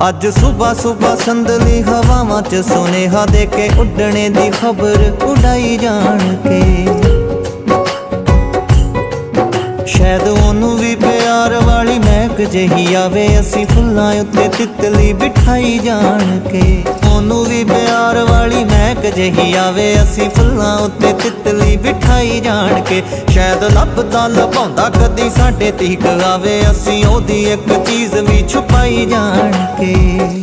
ਅੱਜ ਸੁਬਾ ਸੁਬਾ ਸੰਦਲੀ ਹਵਾਵਾਂ ਚ ਸੁਨੇਹਾ ਦੇ ਕੇ ਉੱਡਣੇ ਦੀ ਖਬਰ ਉਡਾਈ ਜਾਣ ਕੇ। ਸ਼ਾਇਦ ਉਹਨੂੰ ਵੀ ਪਿਆਰ ਵਾਲੀ ਮਹਿਕ ਜਿਹੀ ਆਵੇ, ਅਸੀਂ ਫੁੱਲਾਂ ਉੱਤੇ ਤਿਤਲੀ ਬਿਠਾਈ ਜਾਣ ਕੇ। ਉਹਨੂੰ ਵੀ ਪਿਆਰ ਵਾਲੀ ਮਹਿਕ ਜਿਹੀ ਆਵੇ, ਅਸੀਂ ਫੁੱਲਾਂ ਉੱਤੇ ਤਿਤਲੀ ਬਿਠਾਈ ਜਾਣ ਕੇ। ਸ਼ਾਇਦ ਲੱਭਦਾ ਲਭਾਉਂਦਾ ਕਦੀ ਸਾਡੇ ਤੀਕ ਆਵੇ, ਅਸੀਂ ਉਹਦੀ ਇੱਕ ਚੀਜ਼ ਵੀ ਛੁਪਾਈ ਜਾਣ ਕੇ।